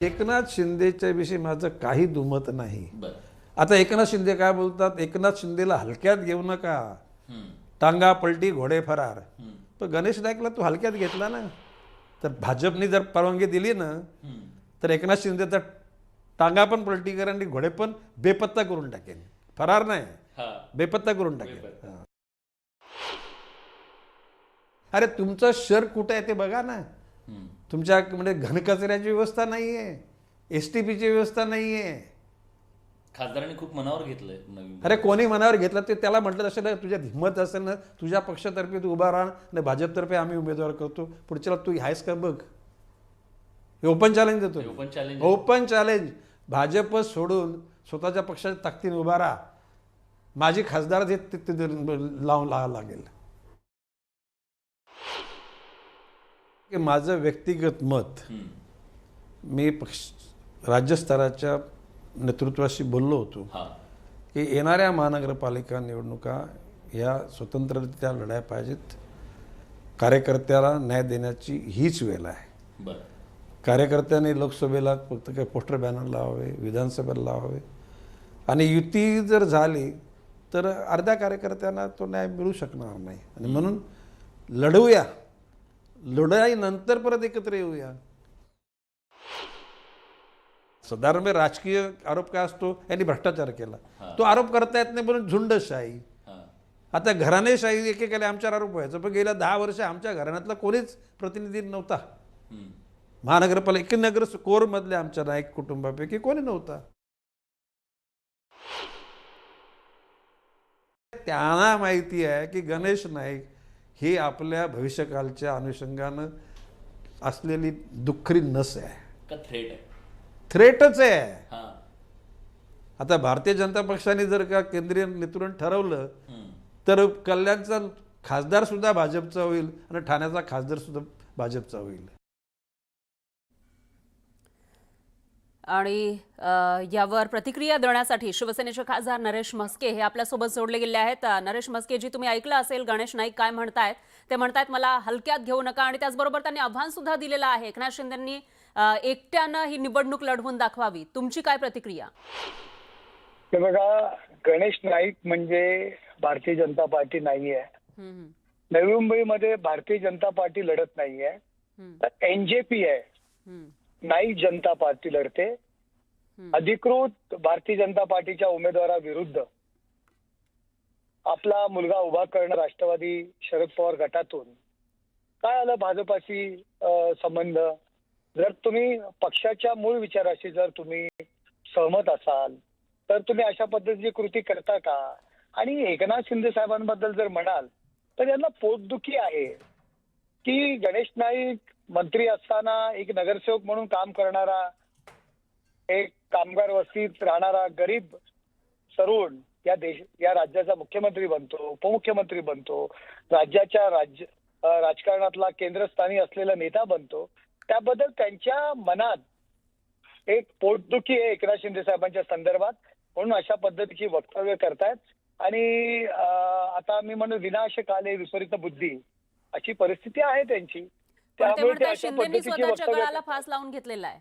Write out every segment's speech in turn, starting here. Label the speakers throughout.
Speaker 1: एकनाथ शिंदेच्या विषयी माझं काही दुमत नाही।
Speaker 2: बरं.
Speaker 1: आता एकनाथ शिंदे काय बोलतात, एकनाथ शिंदेला हलक्यात घेऊ नका, टांगा पलटी घोडे फरार। पण गणेश नाईकला तू हलक्यात घेतला ना, तर भाजपने जर परवानगी दिली ना तर एकनाथ शिंदेचा टांगा पण पलटी करेन आणि घोडे पण बेपत्ता करून टाकेन, फरार नाही बेपत्ता करून टाकेन। हां. अरे तुमचं शहर कुठं आहे ते बघा ना, तुमच्या म्हणजे घनकचऱ्याची व्यवस्था नाही आहे, STPची व्यवस्था नाही आहे।
Speaker 2: खासदारांनी खूप मनावर घेतलंय नवीन।
Speaker 1: अरे कोणी मनावर घेतलं ते त्याला म्हटलं असेल ना, तुझ्यात हिंमत असेल ना, तुझ्या पक्षातर्फे तू उभा राहा आणि भाजपतर्फे आम्ही उमेदवार करतो, पुढच्याला तू आहेस का बघ। हे ओपन चॅलेंज देतो,
Speaker 2: open challenge
Speaker 1: open challenge. Bhajap सोडून स्वतःच्या पक्षाच्या ताकदीने उभा राहा, माझी खासदार लावून लागेल। माझं व्यक्तिगत मत, मी राज्यस्तराच्या नेतृत्वाशी बोललो होतो की येणाऱ्या महानगरपालिका निवडणुका या स्वतंत्ररित्या लढाया पाहिजेत। कार्यकर्त्याला न्याय देण्याची हीच वेळ आहे।
Speaker 2: बरं.
Speaker 1: कार्यकर्त्यांनी लोकसभेला फक्त काही पोस्टर बॅनर लावावे, विधानसभेला लावावे, आणि युती जर झाली तर अर्ध्या कार्यकर्त्यांना तो न्याय मिळू शकणार नाही। आणि म्हणून लढवूया, लढाईनंतर परत एकत्र येऊया। साधारण राजकीय आरोप काय असतो, यांनी भ्रष्टाचार केला, तो आरोप करता येत नाही म्हणून झुंडशाही। आता घराणेशाही एकेकाला आमच्यावर आरोप व्हायचं, पण गेल्या 10 वर्ष आमच्या घराण्यातला कोणीच प्रतिनिधी नव्हता महानगरपालिका, नगर कोर मधल्या आमच्या नाईक कुटुंबापैकी कोणी नव्हता। त्यांना माहिती आहे की गणेश नाईक ही आपल्या भविष्यकालच्या अनुषंगानं असलेली दुःखरी नस आहे
Speaker 2: का थ्रेट आहे?
Speaker 1: थ्रेटच आहे। आता भारतीय जनता पक्षाने जर का केंद्रीय नेतृत्व ठरवलं तर कल्याणचा खासदार सुद्धा भाजपचा होईल आणि ठाण्याचा खासदार सुद्धा भाजपचा होईल।
Speaker 3: आणि यावर प्रतिक्रिया देण्यासाठी शिवसेनेचे खासदार नरेश म्हस्के हे आपल्यासोबत जोडले गेले आहेत। नरेश म्हस्के जी, तुम्ही ऐकलं असेल गणेश नाईक काय म्हणतायत, ते म्हणतायत मला हलक्यात घेऊ नका, आणि त्याचबरोबर त्यांनी आव्हान सुद्धा दिलेलं आहे एकनाथ शिंदेंनी एकट्यानं ही निवडणूक लढवून दाखवावी। तुमची काय प्रतिक्रिया?
Speaker 4: ते बघा, गणेश नाईक म्हणजे भारतीय जनता पार्टी नाहीये। नवी मुंबईमध्ये भारतीय जनता पार्टी लढत नाहीये, तर NJP आहे, नाईक जनता पार्टी लढते। अधिकृत भारतीय जनता पार्टीच्या उमेदवाराविरुद्ध आपला मुलगा उभा करणं राष्ट्रवादी शरद पवार गटातून काय आलं भाजपाशी संबंध? जर तुम्ही पक्षाच्या मूळ विचाराशी जर तुम्ही सहमत असाल तर तुम्ही अशा पद्धतीची कृती करता का? आणि एकनाथ शिंदे साहेबांबद्दल जर म्हणाल तर यांना पोटदुखी आहे की गणेश नाईक मंत्री असताना एक नगरसेवक म्हणून काम करणारा, एक कामगार वस्तीत राहणारा गरीब तरुण या राज्याचा मुख्यमंत्री बनतो, उपमुख्यमंत्री बनतो, राज्याच्या राजकारणातला केंद्रस्थानी असलेला नेता बनतो। त्याबद्दल त्यांच्या मनात एक पोटदुखी आहे एकनाथ शिंदे साहेबांच्या संदर्भात, म्हणून अशा पद्धतीची वक्तव्य करतायत। आणि आता मी म्हणून विनाशक आले विपरीत बुद्धी अशी परिस्थिती आहे त्यांची, त्यामुळे ते अशा पद्धतीची
Speaker 3: वक्तव्य फास लावून घेतलेला आहे।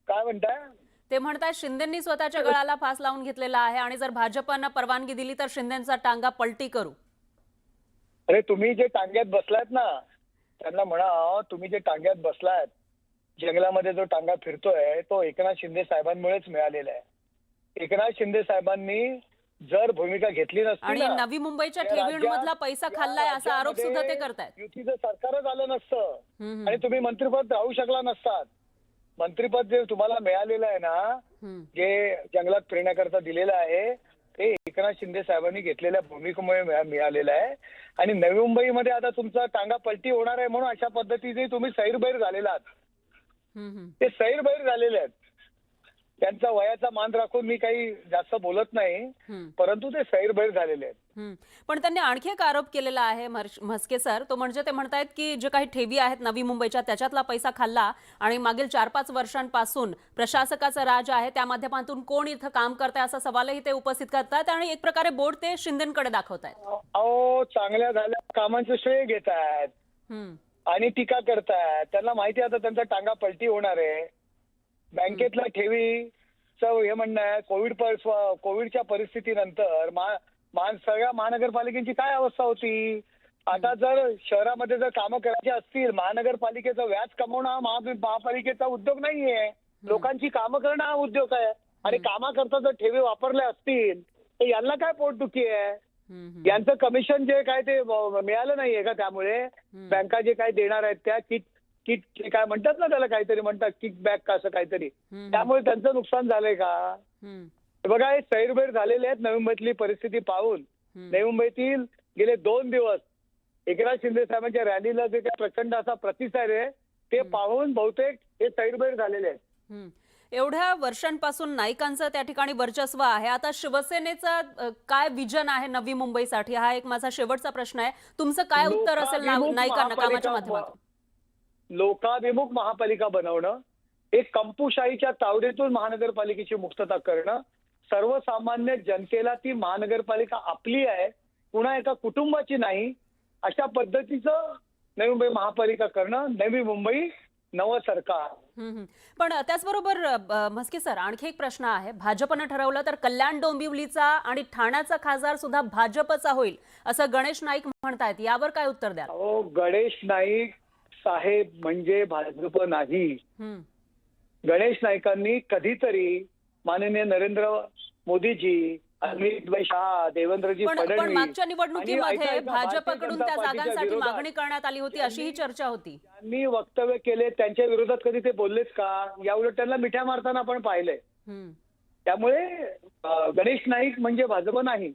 Speaker 4: काय म्हणताय?
Speaker 3: ते म्हणतात शिंदेंनी स्वतःच्या गळाला फास लावून घेतलेला आहे, आणि जर भाजपनं परवानगी दिली तर शिंदेंचा टांगा पलटी करू।
Speaker 4: अरे तुम्ही जे टांग्यात बसलायत ना, त्यांना म्हणा तुम्ही जे टांग्यात बसलायत, जंगलामध्ये जो टांगा फिरतोय तो एकनाथ शिंदे साहेबांमुळेच मिळालेला आहे। एकनाथ शिंदे साहेबांनी जर भूमिका घेतली नसती
Speaker 3: आणि नवी मुंबईच्या ठेवींमधला पैसा खाल्लाय असा आरोप सुद्धा ते करतायत।
Speaker 4: युतीचं सरकारच आलं नसतं आणि तुम्ही मंत्रिपद राहू शकला नसतात। मंत्रिपद जे तुम्हाला मिळालेलं आहे ना, जे जंगलात फिरण्याकरता दिलेलं आहे, ते एकनाथ शिंदे साहेबांनी घेतलेल्या भूमिकेमुळे मिळालेलं आहे। आणि नवी मुंबईमध्ये आता तुमचा टांगा पलटी होणार आहे म्हणून अशा पद्धतीने तुम्ही सैरभैर झालेला आहात। ते सैरभैर झालेले आहेत। त्यांचा वयाचा मान राखून मी काही जास्त बोलत नाही, परंतु ते सैरभैर झालेले आहेत।
Speaker 3: पण त्यांनी आणखी एक आरोप केलेला आहे म्हस्के सर, तो म्हणजे ते म्हणतायत की जे काही ठेवी आहेत नवी मुंबईच्या त्याच्यातला पैसा खाल्ला, आणि मागील 4-5 वर्षांपासून प्रशासकाचं राज आहे, त्या माध्यमातून कोण इथं काम करताय असा सवालही ते उपस्थित करतात, आणि एक प्रकारे बोट ते शिंदेंकडे दाखवतायत।
Speaker 4: अहो, चांगल्या झाल्या कामांचं श्रेय घेत आहेत। आणि टीका करतायत. त्यांना माहिती आहे आता त्यांचा टांगा पलटी होणार आहे. बँकेतल्या ठेवीचं हे म्हणणं आहे कोविडच्या परिस्थितीनंतर सगळ्या महानगरपालिकेची काय अवस्था होती. आता जर शहरामध्ये जर कामं करायची असतील, महानगरपालिकेचं व्याज कमवणं हा महापालिकेचा उद्योग नाहीये. लोकांची कामं करणं हा उद्योग आहे. आणि कामाकरता जर ठेवी वापरल्या असतील तर यांना काय पोटदुखी आहे. यांचं कमिशन जे काय ते मिळालं नाहीये का. त्यामुळे बँका जे काय देणार आहेत त्या किट काय म्हणतात ना, त्याला काहीतरी म्हणतात किक बॅक का असं काहीतरी, त्यामुळे त्यांचं नुकसान झालंय का. बघा हे सैरभैर झालेले आहेत नवी मुंबईतली परिस्थिती पाहून. नवी मुंबईतील गेले 2 दिवस एकनाथ शिंदे साहेबांच्या रॅलीला जे काही प्रचंड असा प्रतिसाद आहे ते पाहून बहुतेक हे सैरभैर झालेले आहेत.
Speaker 3: एवढ्या वर्षांपासून नाईकांचं त्या ठिकाणी वर्चस्व आहे. आता शिवसेनेचं काय विजन आहे नवी मुंबईसाठी, हा एक माझा शेवटचा प्रश्न आहे. तुमचं काय उत्तर असेल नाईकांना कामाच्या माध्यमातून?
Speaker 4: लोकाभिमुख महापालिका बनवणं, एक कंपुशाहीच्या तावडीतून महानगरपालिकेची मुक्तता करणं, सर्वसामान्य जनतेला ती महानगरपालिका आपली आहे, पुन्हा एका कुटुंबाची नाही, अशा पद्धतीचं नवी मुंबई महापालिका करणं, नवी मुंबई नवं सरकार.
Speaker 3: पण त्याचबरोबर म्हस्के सर, आणखी एक प्रश्न आहे. भाजपनं ठरवलं तर कल्याण डोंबिवलीचा आणि ठाण्याचा खासदार सुद्धा भाजपचा होईल असं गणेश नाईक म्हणतायत. यावर काय उत्तर द्याल?
Speaker 4: गणेश नाईक साहेब म्हणजे भाजप नाही. गणेश नाईकांनी कधीतरी माननीय नरेंद्र मोदीजी, अमित शहा, देवेंद्रजी
Speaker 3: पण
Speaker 4: फडणवीस
Speaker 3: मागच्या निवडणुकीमध्ये भाजपकडून त्या जागांसाठी मागणी करण्यात आली होती, अशी ही चर्चा होती.
Speaker 4: त्यांनी वक्तव्य केले, त्यांच्या विरोधात कधी ते बोललेच का? याउलट त्यांना मिठ्या मारताना आपण पाहिलंय. त्यामुळे गणेश नाईक म्हणजे भाजप नाही.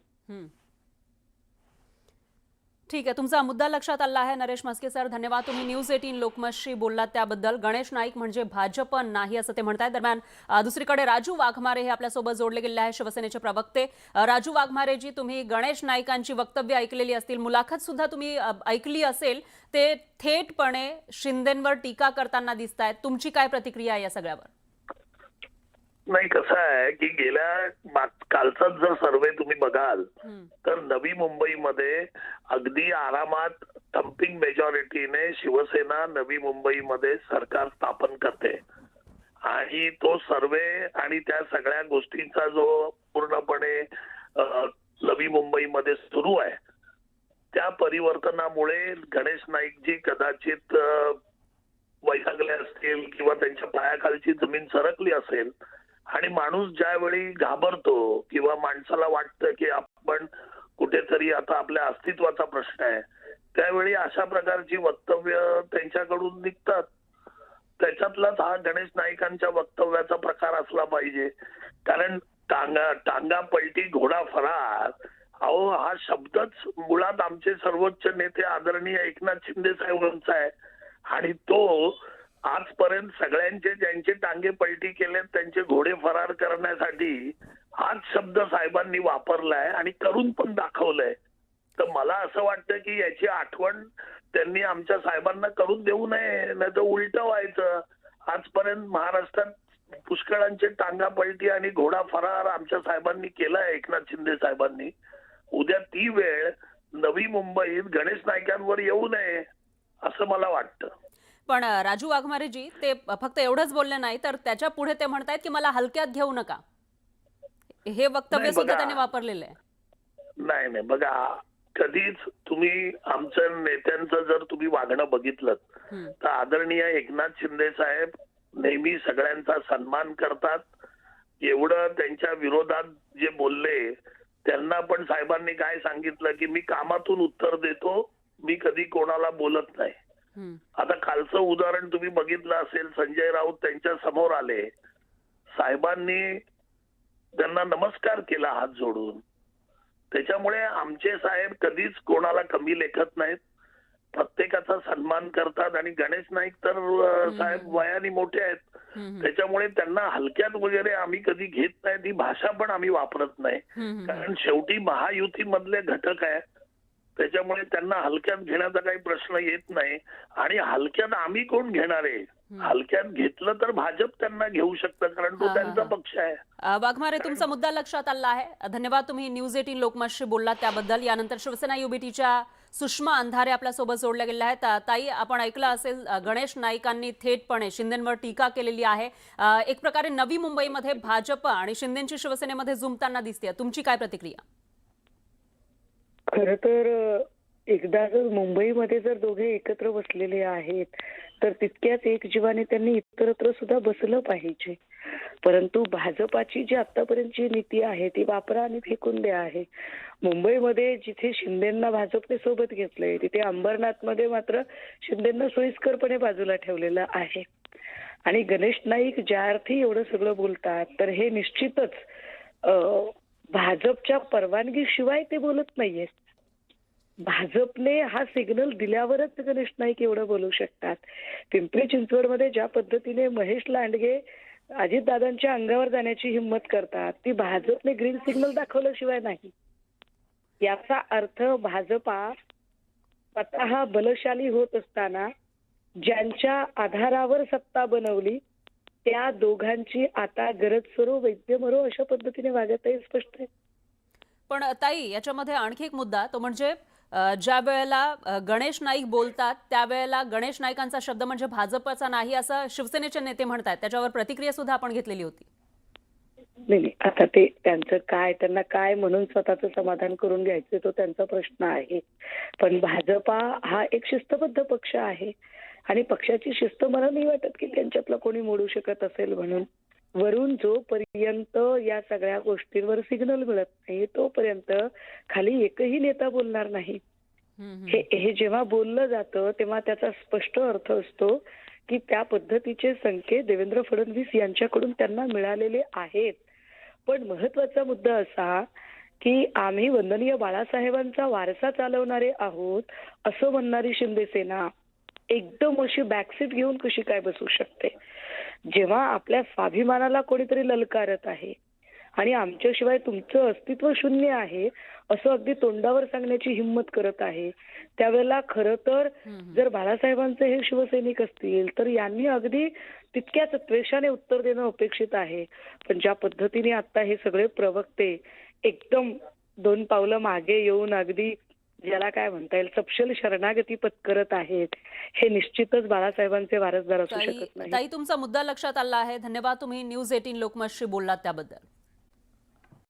Speaker 3: ठीक आहे, तुमचा मुद्दा लक्षात आला आहे नरेश म्हस्के सर. धन्यवाद. तुम्ही न्यूज 18 लोकमतशी बोललात त्याबद्दल. गणेश नाईक म्हणजे भाजप नाही असं ते म्हणतायत. दरम्यान दुसरीकडे राजू वाघमारे हे आपल्यासोबत जोडले गेले आहे, शिवसेनेचे प्रवक्ते. राजू वाघमारेजी, तुम्ही गणेश नाईकांची वक्तव्य ऐकलेली असतील, मुलाखत सुद्धा तुम्ही ऐकली असेल. ते थेटपणे शिंदेंवर टीका करताना दिसत आहेत. तुमची काय प्रतिक्रिया या सगळ्यावर?
Speaker 5: नाही, कसं आहे की कालचाच जर सर्वे तुम्ही बघाल तर नवी मुंबईमध्ये अगदी आरामात थम्पिंग मेजॉरिटीने शिवसेना नवी मुंबईमध्ये सरकार स्थापन करते. आणि तो सर्वे आणि त्या सगळ्या गोष्टींचा जो पूर्णपणे नवी मुंबईमध्ये सुरू आहे, त्या परिवर्तनामुळे गणेश नाईकजी कदाचित वैतागले असतील किंवा त्यांच्या पायाखालची जमीन सरकली असेल. आणि माणूस ज्यावेळी घाबरतो किंवा माणसाला वाटतं की आपण कुठेतरी आता आपल्या अस्तित्वाचा प्रश्न आहे, त्यावेळी अशा प्रकारची वक्तव्य त्यांच्याकडून निघतात. त्याच्यातलाच हा गणेश नाईकांच्या वक्तव्याचा प्रकार असला पाहिजे. कारण टांगा पलटी घोडा फरार, अहो हा शब्दच मुळात आमचे सर्वोच्च नेते आदरणीय एकनाथ शिंदे साहेबांचा आहे. आणि तो आजपर्यंत सगळ्यांचे ज्यांचे टांगे पलटी केले त्यांचे घोडे फरार करण्यासाठी हाच शब्द साहेबांनी वापरलाय आणि करून पण दाखवलंय. तर मला असं वाटतं की याची आठवण त्यांनी आमच्या साहेबांना करून देऊ नये, नाही तर उलट व्हायचं. आजपर्यंत महाराष्ट्रात पुष्कळांचे टांगा पलटी आणि घोडा फरार आमच्या साहेबांनी केलाय, एकनाथ शिंदे साहेबांनी. उद्या ती वेळ नवी मुंबईत गणेश नाईकांवर येऊ नये असं मला वाटतं.
Speaker 3: पण राजू वाघमारेजी, ते फक्त एवढंच बोलले नाही तर त्याच्या पुढे ते म्हणतायत की मला हलक्यात घेऊ नका, हे वक्तव्य सुद्धा त्यांनी वापरलेलं आहे.
Speaker 5: नाही, बघा, कधीच तुम्ही आमच्या नेत्यांचं जर तुम्ही वागणं बघितलं तर आदरणीय एकनाथ शिंदे साहेब नेहमी सगळ्यांचा सन्मान करतात. एवढं त्यांच्या विरोधात जे बोलले, त्यांना पण साहेबांनी काय सांगितलं की मी कामातून उत्तर देतो, मी कधी कोणाला बोलत नाही. आता कालचं उदाहरण तुम्ही बघितलं असेल, संजय राऊत त्यांच्या समोर आले, साहेबांनी त्यांना नमस्कार केला हात जोडून. त्याच्यामुळे आमचे साहेब कधीच कोणाला कमी लेखत नाहीत, प्रत्येकाचा सन्मान करतात. आणि गणेश नाईक तर साहेब वयाने मोठे आहेत, त्याच्यामुळे त्यांना हलक्यात वगैरे आम्ही कधी घेत नाही. ती भाषा पण आम्ही वापरत नाही, कारण शेवटी महायुती मधले घटक आहे. त्याच्यामुळे त्यांना हलक्यात घेण्याचा काही प्रश्न येत नाही. आणि हलक्यात आम्ही कोण घेणार आहे? हलक्यात घेतलं तर भाजप त्यांना घेऊ शकतं, कारण तो त्यांचा पक्ष आहे.
Speaker 3: वाघमारे, तुमचा मुद्दा लक्षात आला आहे. धन्यवाद. तुम्ही न्यूज 18 लोकमतशी बोललात त्याबद्दल. यानंतर शिवसेना युबीटीच्या सुषमा अंधारे आपल्यासोबत जोडल्या गेल्या आहेत. ताई, आपण ऐकलं असेल गणेश नाईकांनी थेटपणे शिंदेंवर टीका केलेली आहे. एक प्रकारे नवी मुंबईमध्ये भाजप आणि शिंदेंची शिवसेनेमध्ये जुंपताना दिसते. तुमची काय प्रतिक्रिया?
Speaker 6: खरं तर एकदा जर मुंबईमध्ये जर दोघे एकत्र बसलेले आहेत तर तितक्याच एक जीवाने त्यांनी इतरत्र सुद्धा बसलं पाहिजे. परंतु भाजपाची जी आतापर्यंतची नीती आहे ती वापरा आणि फेकून द्या आहे. मुंबईमध्ये जिथे शिंदेंना भाजपने सोबत घेतलंय तिथे अंबरनाथमध्ये मात्र शिंदेंना सोयीस्करपणे बाजूला ठेवलेलं आहे. आणि गणेश नाईक ज्या अर्थी एवढं सगळं बोलतात तर हे निश्चितच भाजपच्या परवानगीशिवाय ते बोलत नाहीये. भाजपने हा सिग्नल दिल्यावरच गणेश नाईक एवढं बोलू शकतात. पिंपरी चिंचवडमध्ये ज्या पद्धतीने महेश लांडगे अजितदादांच्या अंगावर जाण्याची हिंमत करतात ती भाजपने ग्रीन सिग्नल दाखवल्याशिवाय नाही. याचा अर्थ भाजपा स्वतः बलशाली होत असताना ज्यांच्या आधारावर सत्ता बनवली त्या दोघांची आता गरज सरो वैद्य मरो अशा पद्धतीने वागत आहे स्पष्ट आहे.
Speaker 3: पण ताई, याच्यामध्ये आणखी एक मुद्दा, तो म्हणजे ज्या वेळेला गणेश नाईक बोलतात त्यावेळेला गणेश नाईकांचा शब्द म्हणजे भाजपचा नाही असं शिवसेनेचे नेते म्हणतात. त्याच्यावर प्रतिक्रिया सुद्धा आपण घेतलेली होती.
Speaker 6: नाही, आता ते त्यांचं काय, त्यांना काय म्हणून स्वतःचं समाधान करून घ्यायचं तो त्यांचा प्रश्न आहे. पण भाजपा हा एक शिस्तबद्ध पक्ष आहे आणि पक्षाची शिस्त मला नाही वाटत की त्यांच्यातला कोणी मोडू शकत असेल. म्हणून वरून जोपर्यंत या सगळ्या गोष्टींवर सिग्नल मिळत नाही तोपर्यंत खाली एकही नेता बोलणार नाही. हे जेव्हा बोललं जातं तेव्हा त्याचा स्पष्ट अर्थ असतो की त्या पद्धतीचे संकेत देवेंद्र फडणवीस यांच्याकडून त्यांना मिळालेले आहेत. पण महत्वाचा मुद्दा असा की आम्ही वंदनीय बाळासाहेबांचा वारसा चालवणारे आहोत असं म्हणणारी शिंदे सेना एकदम अशी बॅकसीट घेऊन कशी काय बसू शकते. जेव्हा आपल्या स्वाभिमानाला कोणीतरी ललकारत आहे आणि आमच्याशिवाय तुमचं अस्तित्व शून्य आहे असं अगदी तोंडावर सांगण्याची हिंमत करत आहे त्यावेळेला खरं तर जर बाळासाहेबांचे हे शिवसैनिक असतील तर यांनी अगदी तितक्याच द्वेषाने उत्तर देणं अपेक्षित आहे. पण ज्या पद्धतीने आता हे सगळे प्रवक्ते एकदम 2 पावलं मागे येऊन अगदी ज्याला काय म्हणता येईल सपशेल शरणागती पत्करत आहेत हे निश्चितच बाळासाहेबांचे वारसदार असू शकत नाही.
Speaker 3: ताई, तुमचा मुद्दा लक्षात आला आहे. धन्यवाद. तुम्ही न्यूज 18 लोकमतशी बोललात त्याबद्दल.